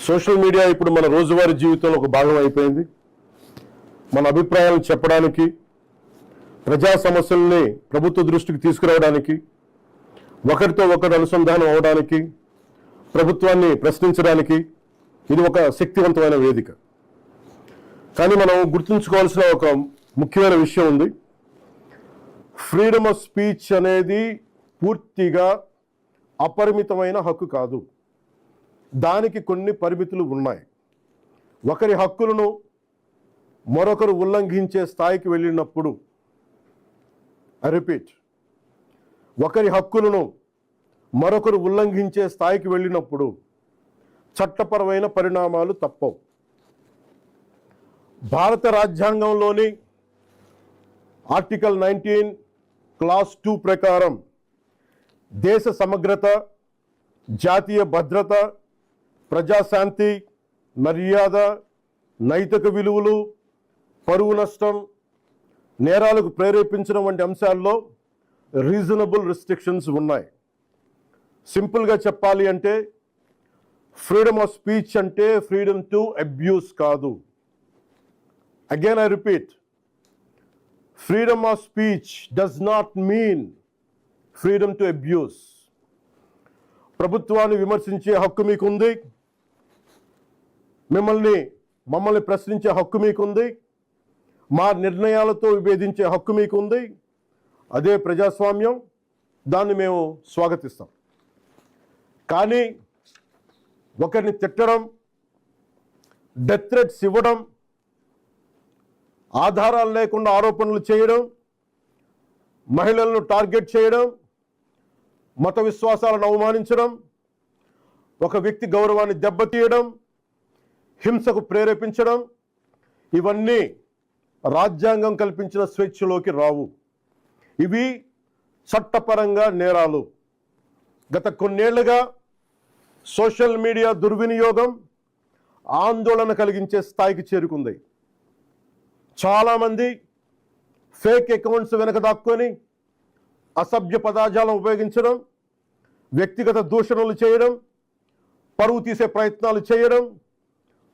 Social media ఇప్పుడు మన రోజువారీ జీవితంలో ఒక భాగం అయిపోయింది. మన అభిప్రాయాలను చెప్పడానికి, ప్రజా సమస్యల్ని ప్రభుత్వ దృష్టికి తీసుకురావడానికి, ఒకరితో ఒకరు అనుసంధానం అవడానికి, ప్రభుత్వాన్ని ప్రశ్నించడానికి ఇది ఒక శక్తివంతమైన వేదిక. కానీ మనం గుర్తుంచుకోవాల్సిన ఒక ముఖ్యమైన విషయం ఉంది. ఫ్రీడమ్ ఆఫ్ స్పీచ్ అనేది పూర్తిగా అపరిమితమైన హక్కు కాదు. దానికి కొన్ని పరిమితులు ఉన్నాయి. ఒకరి హక్కులను మరొకరు ఉల్లంఘించే స్థాయికి వెళ్ళినప్పుడు, ఒకరి హక్కులను మరొకరు ఉల్లంఘించే స్థాయికి వెళ్ళినప్పుడు చట్టపరమైన పరిణామాలు తప్పవు. భారత రాజ్యాంగంలోని ఆర్టికల్ 19 క్లాస్ 2 ప్రకారం దేశ సమగ్రత, జాతీయ భద్రత, ప్రజాశాంతి, మర్యాద, నైతిక విలువలు, పరువు నష్టం, నేరాలకు ప్రేరేపించడం వంటి అంశాల్లో రీజనబుల్ రిస్ట్రిక్షన్స్ ఉన్నాయి. సింపుల్గా చెప్పాలి అంటే ఫ్రీడమ్ ఆఫ్ స్పీచ్ అంటే ఫ్రీడమ్ టు అబ్యూస్ కాదు. Again I repeat, freedom of speech does not mean freedom to abuse. ప్రభుత్వాన్ని విమర్శించే హక్కు మీకుంది, మమ్మల్ని ప్రశ్నించే హక్కు మీకుంది, మా నిర్ణయాలతో విభేదించే హక్కు మీకుంది. అదే ప్రజాస్వామ్యం, దాన్ని మేము స్వాగతిస్తాం. కానీ ఒకరిని తిట్టడం, డెత్ థ్రెట్స్ ఇవ్వడం, ఆధారాలు లేకుండా ఆరోపణలు చేయడం, మహిళలను టార్గెట్ చేయడం, మత విశ్వాసాలను అవమానించడం, ఒక వ్యక్తి గౌరవాన్ని దెబ్బతీయడం, హింసకు ప్రేరేపించడం, ఇవన్నీ రాజ్యాంగం కల్పించిన స్వేచ్ఛలోకి రావు. ఇవి చట్టపరంగా నేరాలు. గత కొన్నేళ్లుగా సోషల్ మీడియా దుర్వినియోగం ఆందోళన కలిగించే స్థాయికి చేరుకుంది. చాలామంది ఫేక్ అకౌంట్స్ వెనక దాక్కొని అసభ్య పదజాలం ఉపయోగించడం, వ్యక్తిగత దూషణలు చేయడం, పరువు తీసే ప్రయత్నాలు చేయడం,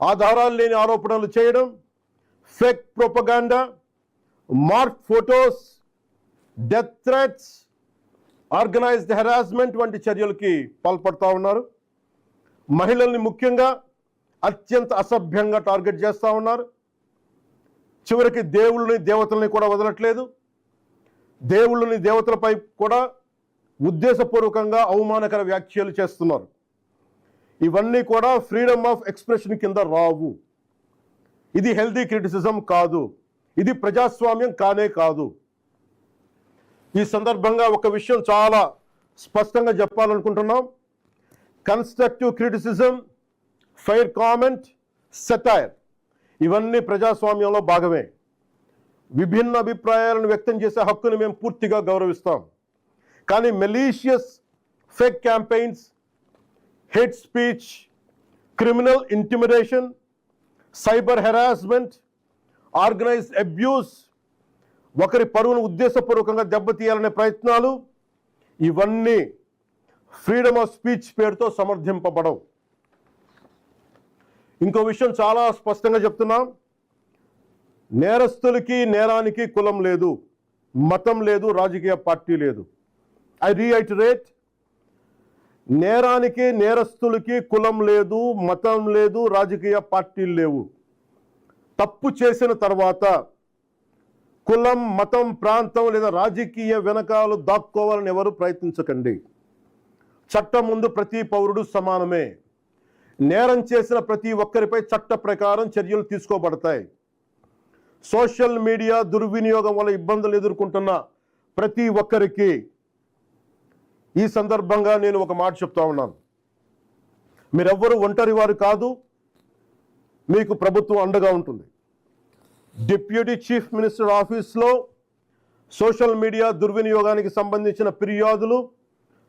ఆధారాలు లేని ఆరోపణలు చేయడం, fake propaganda, mark photos, death threats, organised harassment వంటి చర్యలకి పాల్పడుతూ ఉన్నారు. మహిళల్ని ముఖ్యంగా అత్యంత అసభ్యంగా టార్గెట్ చేస్తూ ఉన్నారు. చివరికి దేవుళ్ళని, దేవతల్ని కూడా వదలట్లేదు. దేవుళ్ళని, దేవతలపై కూడా ఉద్దేశపూర్వకంగా అవమానకర వ్యాఖ్యలు చేస్తున్నారు. ఇవన్నీ కూడా ఫ్రీడమ్ ఆఫ్ ఎక్స్ప్రెషన్ కింద రావు. ఇది హెల్దీ క్రిటిసిజం కాదు. ఇది ప్రజాస్వామ్యం కానే కాదు. ఈ సందర్భంగా ఒక విషయం చాలా స్పష్టంగా చెప్పాలనుకుంటున్నాం. Constructive criticism, fair comment, satire ఇవన్నీ ప్రజాస్వామ్యంలో భాగమే. విభిన్న అభిప్రాయాలను వ్యక్తం చేసే హక్కును మేము పూర్తిగా గౌరవిస్తాం. కానీ malicious fake campaigns, hate speech, criminal intimidation, cyber harassment, organised abuse, ఒకరి పరువును ఉద్దేశపూర్వకంగా దెబ్బతీయాలనే ప్రయత్నాలు, ఇవన్నీ ఫ్రీడమ్ ఆఫ్ స్పీచ్ పేరుతో సమర్థింపబడవు. ఇంకో విషయం చాలా స్పష్టంగా చెప్తున్నాం. నేరస్తులకి, నేరానికి కులం లేదు, మతం లేదు, రాజకీయ పార్టీ లేదు. ఐ రీఐటరేట్, నేరానికి, నేరస్తులకి కులం లేదు, మతం లేదు, రాజకీయ పార్టీలు లేవు. తప్పు చేసిన తర్వాత కులం, మతం, ప్రాంతం లేదా రాజకీయ వెనకాలు దాక్కోవాలని ఎవరు ప్రయత్నించకండి. చట్టం ముందు ప్రతి పౌరుడు సమానమే. నేరం చేసిన ప్రతి ఒక్కరిపై చట్ట ప్రకారం చర్యలు తీసుకోబడతాయి. సోషల్ మీడియా దుర్వినియోగం వల్ల ఇబ్బందులు ఎదుర్కొంటున్న ప్రతి ఒక్కరికి ఈ సందర్భంగా నేను ఒక మాట చెప్తా ఉన్నాను. మీరెవ్వరూ ఒంటరి వారు కాదు. మీకు ప్రభుత్వం అండగా ఉంటుంది. డిప్యూటీ చీఫ్ మినిస్టర్ ఆఫీస్లో సోషల్ మీడియా దుర్వినియోగానికి సంబంధించిన ఫిర్యాదులు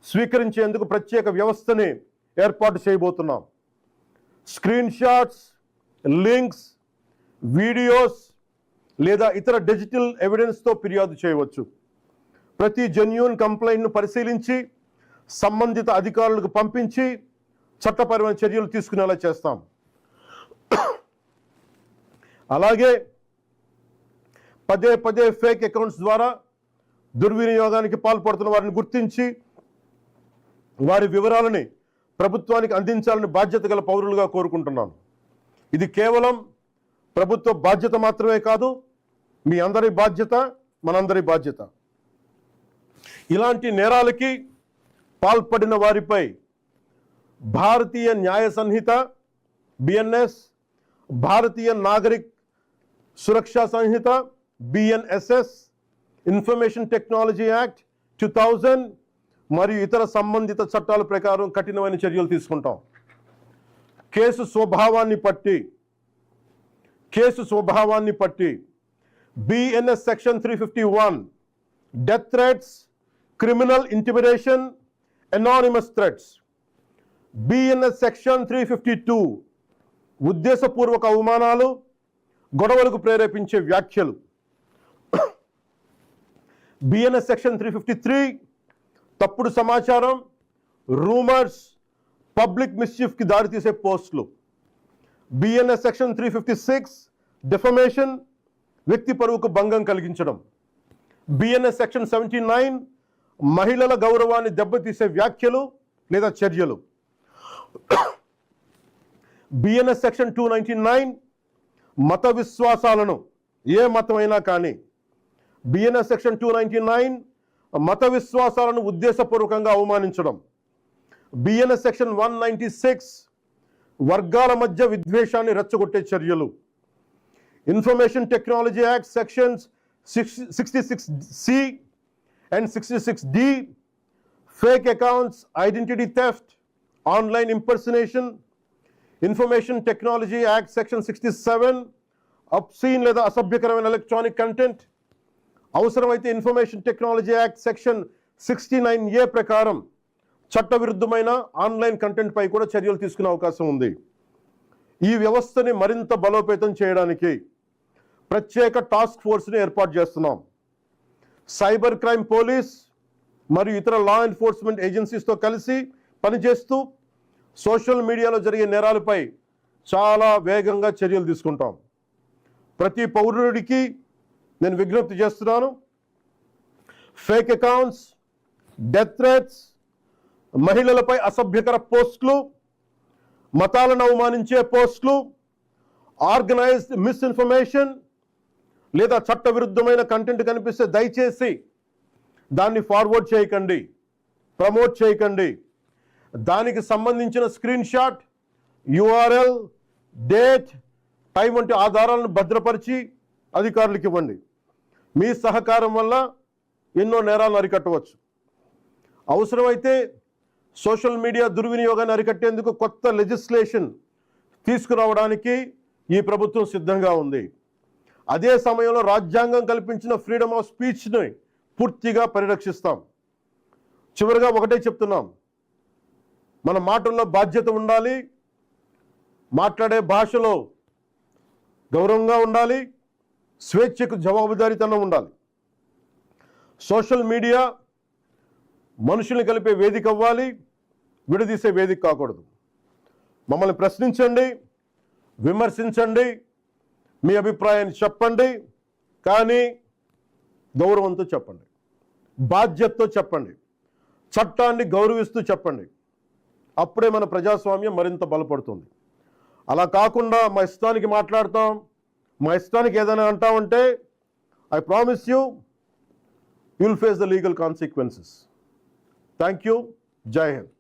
స్వీకరించేందుకు ప్రత్యేక వ్యవస్థని ఏర్పాటు చేయబోతున్నాం. స్క్రీన్ షాట్స్, లింక్స్, వీడియోస్ లేదా ఇతర డిజిటల్ ఎవిడెన్స్తో ఫిర్యాదు చేయవచ్చు. ప్రతి జెన్యూన్ కంప్లైంట్ను పరిశీలించి సంబంధిత అధికారులకు పంపించి చట్టపరమైన చర్యలు తీసుకునేలా చేస్తాం. అలాగే పదే పదే ఫేక్ అకౌంట్స్ ద్వారా దుర్వినియోగానికి పాల్పడుతున్న వారిని గుర్తించి వారి వివరాలని ప్రభుత్వానికి అందించాలని బాధ్యత గల పౌరులుగా కోరుకుంటున్నాను. ఇది కేవలం ప్రభుత్వ బాధ్యత మాత్రమే కాదు, మీ అందరి బాధ్యత, మనందరి బాధ్యత. ఇలాంటి నేరాలకి పాల్పడిన వారిపై భారతీయ న్యాయ సంహిత BNS, భారతీయ నాగరిక్ సురక్షా సంహిత BNSS, ఇన్ఫర్మేషన్ టెక్నాలజీ యాక్ట్ 2000 మరియు ఇతర సంబంధిత చట్టాల ప్రకారం కఠినమైన చర్యలు తీసుకుంటాం. కేసు స్వభావాన్ని బట్టి BNS section 351 death threats, criminal intimidation, anonymous threats. BNS section 352 ఉద్దేశపూర్వక అవమానాలు, గొడవలకు ప్రేరేపించే వ్యాఖ్యలు. BNS సెక్షన్ 353 తప్పుడు సమాచారం, రూమర్స్, పబ్లిక్ మిస్చీఫ్కి దారితీసే పోస్టులు. BNS సెక్షన్ 356 డిఫమేషన్, వ్యక్తి పరువుకు భంగం కలిగించడం. BNS సెక్షన్ 79 మహిళల గౌరవాన్ని దెబ్బతీసే వ్యాఖ్యలు లేదా చర్యలు. BNS సెక్షన్ 299 మత విశ్వాసాలను, ఏ మతమైనా కానీ, BNS సెక్షన్ 299 మత విశ్వాసాలను ఉద్దేశపూర్వకంగా అవమానించడం. BNS సెక్షన్ 196 వర్గాల మధ్య విద్వేషాన్ని రెచ్చగొట్టే చర్యలు. Information technology act sections 66C and 66D fake accounts, identity theft, online impersonation. Information technology act section 67 obscene లేదా అసభ్యకరమైన ఎలక్ట్రానిక్ కంటెంట్. అవసరమైతే information technology act section 69A ప్రకారం చట్టవిరుద్ధమైన ఆన్లైన్ కంటెంట్ పై కూడా చర్యలు తీసుకునే అవకాశం ఉంది. ఈ వ్యవస్థని మరింత బలోపేతం చేయడానికి ప్రత్యేక టాస్క్ ఫోర్స్ని ఏర్పాటు చేస్తున్నాం. సైబర్ క్రైమ్ పోలీస్ మరియు ఇతర లా ఎన్ఫోర్స్మెంట్ ఏజెన్సీస్తో కలిసి పనిచేస్తూ సోషల్ మీడియాలో జరిగే నేరాలపై చాలా వేగంగా చర్యలు తీసుకుంటాం. ప్రతి పౌరుడికి నేను విజ్ఞప్తి చేస్తున్నాను, ఫేక్ అకౌంట్స్, డెత్ థ్రెట్స్, మహిళలపై అసభ్యకర పోస్టులు, మతాలను అవమానించే పోస్టులు, ఆర్గనైజ్డ్ మిస్ఇన్ఫర్మేషన్ లేదా చట్టవిరుద్ధమైన కంటెంట్ కనిపిస్తే దయచేసి దాన్ని ఫార్వర్డ్ చేయకండి, ప్రమోట్ చేయకండి. దానికి సంబంధించిన screen shot, URL, date, time వంటి ఆధారాలను భద్రపరిచి అధికారులకు ఇవ్వండి. మీ సహకారం వల్ల ఎన్నో నేరాలను అరికట్టవచ్చు. అవసరమైతే సోషల్ మీడియా దుర్వినియోగాన్ని అరికట్టేందుకు కొత్త లెజిస్లేషన్ తీసుకురావడానికి ఈ ప్రభుత్వం సిద్ధంగా ఉంది. అదే సమయంలో రాజ్యాంగం కల్పించిన ఫ్రీడమ్ ఆఫ్ స్పీచ్ని పూర్తిగా పరిరక్షిస్తాం. చివరిగా ఒకటే చెప్తున్నాం, మన మాటల్లో బాధ్యత ఉండాలి, మాట్లాడే భాషలో గౌరవంగా ఉండాలి, స్వేచ్ఛకు జవాబుదారీతనం ఉండాలి. సోషల్ మీడియా మనుషుల్ని కలిపే వేదిక అవ్వాలి, విడదీసే వేదిక కాకూడదు. మమ్మల్ని ప్రశ్నించండి, విమర్శించండి, మీ అభిప్రాయాన్ని చెప్పండి, కానీ గౌరవంతో చెప్పండి, బాధ్యతతో చెప్పండి, చట్టాన్ని గౌరవిస్తూ చెప్పండి. అప్పుడే మన ప్రజాస్వామ్యం మరింత బలపడుతుంది. అలా కాకుండా మా ఇష్టానికి మాట్లాడతాం, మా ఇష్టానికి ఏదైనా అంటామంటే I promise you will face the legal consequences. Thank you. Jai Hind.